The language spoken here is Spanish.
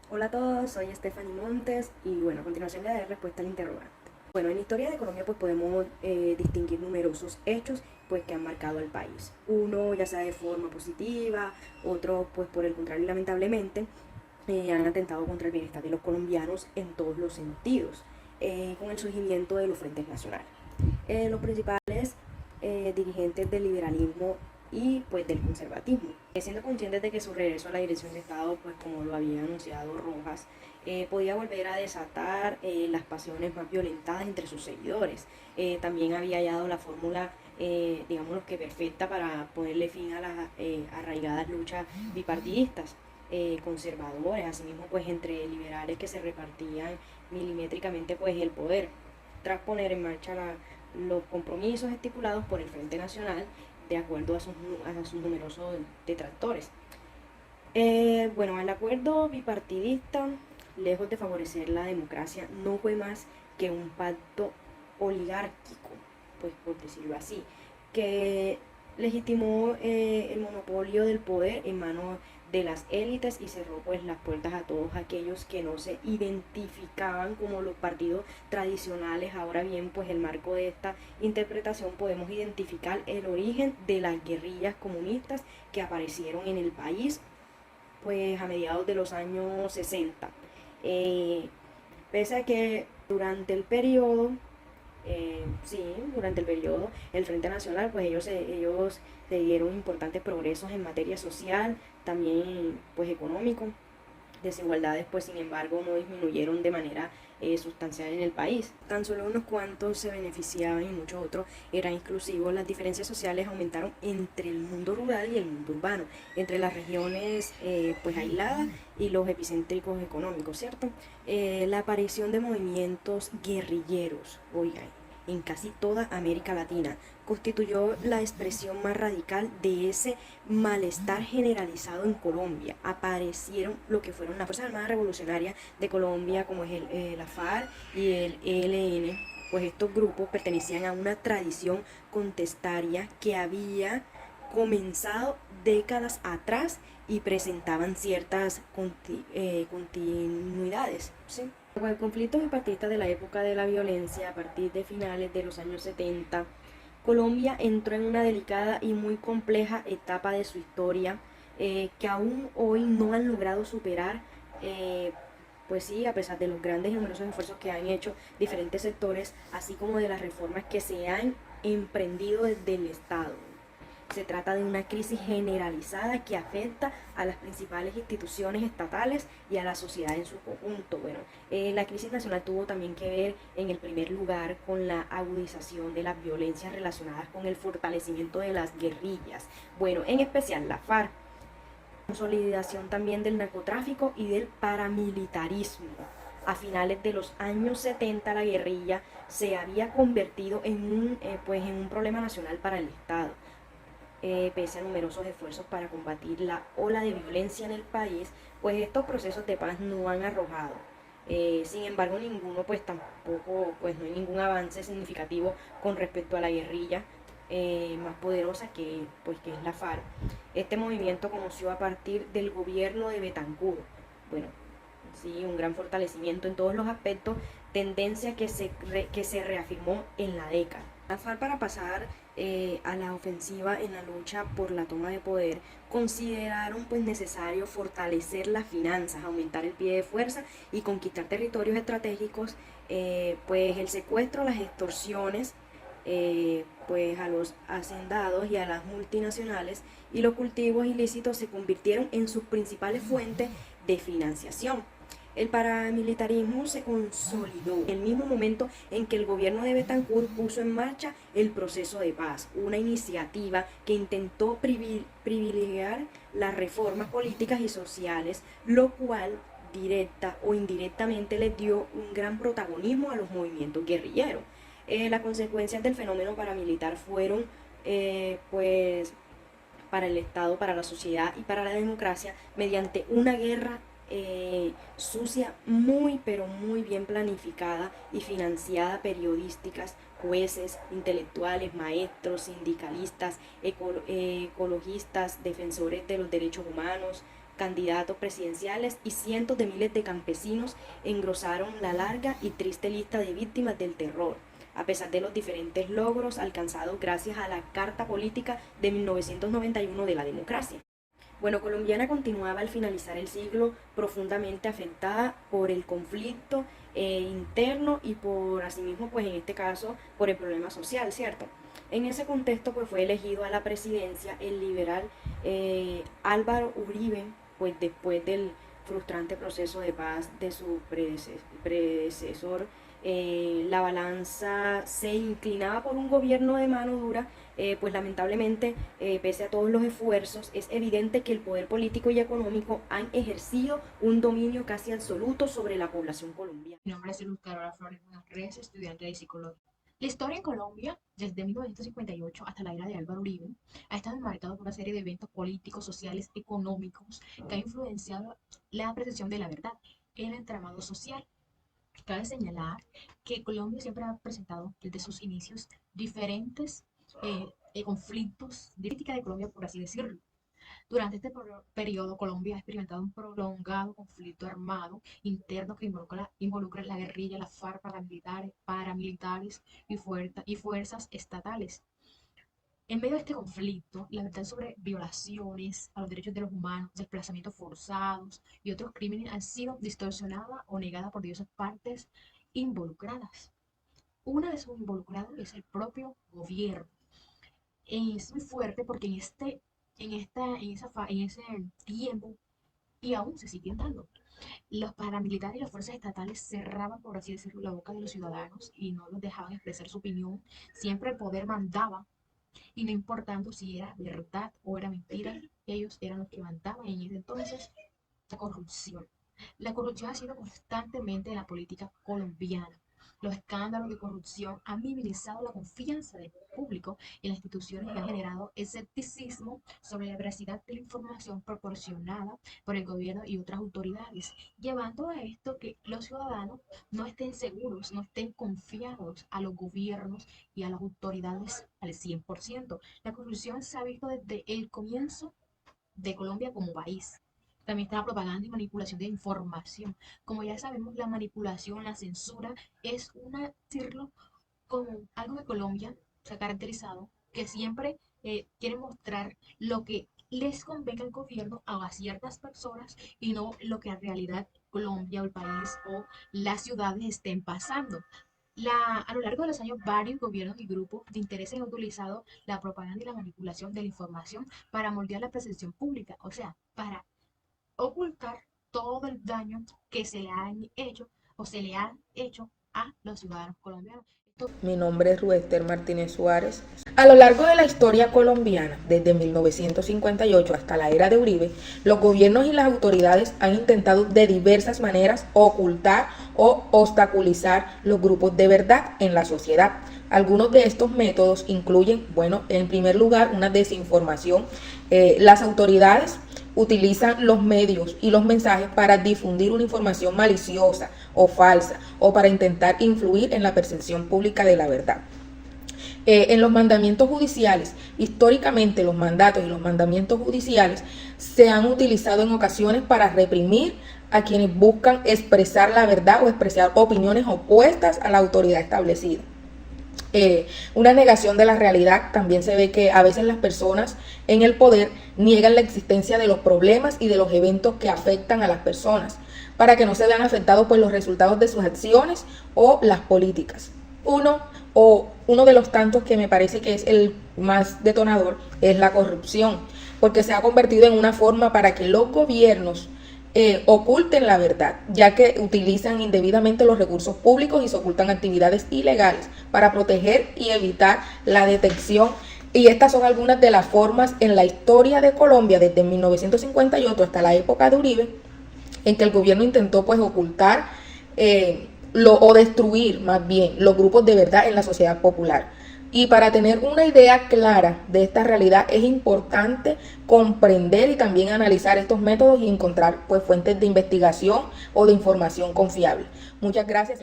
Hola a todos, soy Stephanie Montes y bueno, a continuación le daré respuesta al interrogante. Bueno, en la historia de Colombia pues podemos distinguir numerosos hechos pues que han marcado al país. Uno ya sea de forma positiva, otro pues por el contrario lamentablemente han atentado contra el bienestar de los colombianos en todos los sentidos, con el surgimiento de los frentes nacionales. Los principales dirigentes del liberalismo y pues del conservatismo, siendo conscientes de que su regreso a la dirección de Estado, pues como lo había anunciado Rojas, podía volver a desatar las pasiones más violentadas entre sus seguidores. También había hallado la fórmula, digamos que perfecta para ponerle fin a las arraigadas luchas bipartidistas. Conservadores, asimismo pues entre liberales que se repartían milimétricamente pues el poder, tras poner en marcha los compromisos estipulados por el Frente Nacional de acuerdo a sus numerosos detractores. Bueno, el acuerdo bipartidista, lejos de favorecer la democracia, no fue más que un pacto oligárquico, pues por decirlo así, que legitimó el monopolio del poder en manos de las élites y cerró pues las puertas a todos aquellos que no se identificaban como los partidos tradicionales. Ahora bien, pues el marco de esta interpretación podemos identificar el origen de las guerrillas comunistas que aparecieron en el país pues a mediados de los años 60. Eh, Pese a que durante el periodo, el Frente Nacional, pues ellos se dieron importantes progresos en materia social, también pues económico. Desigualdades, pues sin embargo, no disminuyeron de manera sustancial en el país. Tan solo unos cuantos se beneficiaban y muchos otros eran exclusivos. Las diferencias sociales aumentaron entre el mundo rural y el mundo urbano, entre las regiones pues aisladas y los epicéntricos económicos, ¿cierto? La aparición de movimientos guerrilleros, oigan, en casi toda América Latina, constituyó la expresión más radical de ese malestar generalizado en Colombia. Aparecieron lo que fueron las Fuerzas Armadas Revolucionarias de Colombia, como es la FARC y el ELN. Pues estos grupos pertenecían a una tradición contestaria que había comenzado décadas atrás y presentaban ciertas continuidades, ¿sí? Con el conflicto bipartidista de la época de la violencia, a partir de finales de los años 70, Colombia entró en una delicada y muy compleja etapa de su historia, que aún hoy no han logrado superar. Pues sí, a pesar de los grandes y numerosos esfuerzos que han hecho diferentes sectores, así como de las reformas que se han emprendido desde el Estado. Se trata de una crisis generalizada que afecta a las principales instituciones estatales y a la sociedad en su conjunto. Bueno, la crisis nacional tuvo también que ver en el primer lugar con la agudización de las violencias relacionadas con el fortalecimiento de las guerrillas. Bueno, en especial la FARC, consolidación también del narcotráfico y del paramilitarismo. A finales de los años 70 la guerrilla se había convertido en un problema nacional para el Estado. Pese a numerosos esfuerzos para combatir la ola de violencia en el país, pues estos procesos de paz no han arrojado. Sin embargo, pues no hay ningún avance significativo con respecto a la guerrilla más poderosa que es la FARC. Este movimiento conoció a partir del gobierno de Betancur. Bueno, sí, un gran fortalecimiento en todos los aspectos, tendencia que se reafirmó en la década. La FARC, para pasar a la ofensiva en la lucha por la toma de poder, consideraron pues necesario fortalecer las finanzas, aumentar el pie de fuerza y conquistar territorios estratégicos. Pues el secuestro, las extorsiones pues a los hacendados y a las multinacionales y los cultivos ilícitos se convirtieron en sus principales fuentes de financiación. El paramilitarismo se consolidó en el mismo momento en que el gobierno de Betancourt puso en marcha el proceso de paz, una iniciativa que intentó privilegiar las reformas políticas y sociales, lo cual directa o indirectamente les dio un gran protagonismo a los movimientos guerrilleros. Las consecuencias del fenómeno paramilitar fueron pues para el Estado, para la sociedad y para la democracia mediante una guerra sucia, muy pero muy bien planificada y financiada, periodísticas, jueces, intelectuales, maestros, sindicalistas, ecologistas, defensores de los derechos humanos, candidatos presidenciales y cientos de miles de campesinos engrosaron la larga y triste lista de víctimas del terror, a pesar de los diferentes logros alcanzados gracias a la Carta Política de 1991 de la democracia. Bueno, Colombiana continuaba al finalizar el siglo profundamente afectada por el conflicto interno y por asimismo, pues en este caso, por el problema social, ¿cierto? En ese contexto, pues fue elegido a la presidencia el liberal Álvaro Uribe, pues después del frustrante proceso de paz de su predecesor. La balanza se inclinaba por un gobierno de mano dura, pues lamentablemente, pese a todos los esfuerzos, es evidente que el poder político y económico han ejercido un dominio casi absoluto sobre la población colombiana. Mi nombre es Luz Carola Flores Manjarres, estudiante de psicología. La historia en Colombia, desde 1958 hasta la era de Álvaro Uribe, ha estado enmarcada por una serie de eventos políticos, sociales, económicos que han influenciado la apreciación de la verdad en el entramado social. Cabe señalar que Colombia siempre ha presentado desde sus inicios diferentes conflictos de crítica de Colombia, por así decirlo. Durante este periodo, Colombia ha experimentado un prolongado conflicto armado interno que involucra la guerrilla, las FARC, paramilitares y fuerzas estatales. En medio de este conflicto, la verdad sobre violaciones a los derechos de los humanos, desplazamientos forzados y otros crímenes han sido distorsionadas o negadas por diversas partes involucradas. Una de esos involucrados es el propio gobierno. Es muy fuerte porque en ese tiempo, y aún se siguen dando, los paramilitares y las fuerzas estatales cerraban, por así decirlo, la boca de los ciudadanos y no los dejaban expresar su opinión. Siempre el poder mandaba y no importando si era verdad o era mentira, ellos eran los que mandaban. Y en ese entonces, la corrupción. La corrupción ha sido constantemente en la política colombiana. Los escándalos de corrupción han minimizado la confianza del público en las instituciones y han generado escepticismo sobre la veracidad de la información proporcionada por el gobierno y otras autoridades, llevando a esto que los ciudadanos no estén seguros, no estén confiados a los gobiernos y a las autoridades al 100%. La corrupción se ha visto desde el comienzo de Colombia como país. También está la propaganda y manipulación de información. Como ya sabemos, la manipulación, la censura es decirlo, como algo de Colombia se ha caracterizado, que siempre quieren mostrar lo que les convenga al gobierno a ciertas personas y no lo que en realidad Colombia o el país o las ciudades estén pasando. A lo largo de los años, varios gobiernos y grupos de interés han utilizado la propaganda y la manipulación de la información para moldear la percepción pública, o sea, para ocultar todo el daño que se le han hecho o se le ha hecho a los ciudadanos colombianos. Mi nombre es Ruester Martínez Suárez. A lo largo de la historia colombiana, desde 1958 hasta la era de Uribe, los gobiernos y las autoridades han intentado de diversas maneras ocultar o obstaculizar los grupos de verdad en la sociedad. Algunos de estos métodos incluyen, bueno, en primer lugar, una desinformación. Las autoridades utilizan los medios y los mensajes para difundir una información maliciosa o falsa o para intentar influir en la percepción pública de la verdad. En los mandamientos judiciales, históricamente los mandatos y los mandamientos judiciales se han utilizado en ocasiones para reprimir a quienes buscan expresar la verdad o expresar opiniones opuestas a la autoridad establecida. Una negación de la realidad. También se ve que a veces las personas en el poder niegan la existencia de los problemas y de los eventos que afectan a las personas para que no se vean afectados por los resultados de sus acciones o las políticas. Uno de los tantos que me parece que es el más detonador es la corrupción, porque se ha convertido en una forma para que los gobiernos oculten la verdad, ya que utilizan indebidamente los recursos públicos y se ocultan actividades ilegales para proteger y evitar la detección. Y estas son algunas de las formas en la historia de Colombia desde 1958 hasta la época de Uribe en que el gobierno intentó pues ocultar o destruir más bien los grupos de verdad en la sociedad popular. Y para tener una idea clara de esta realidad es importante comprender y también analizar estos métodos y encontrar pues fuentes de investigación o de información confiable. Muchas gracias.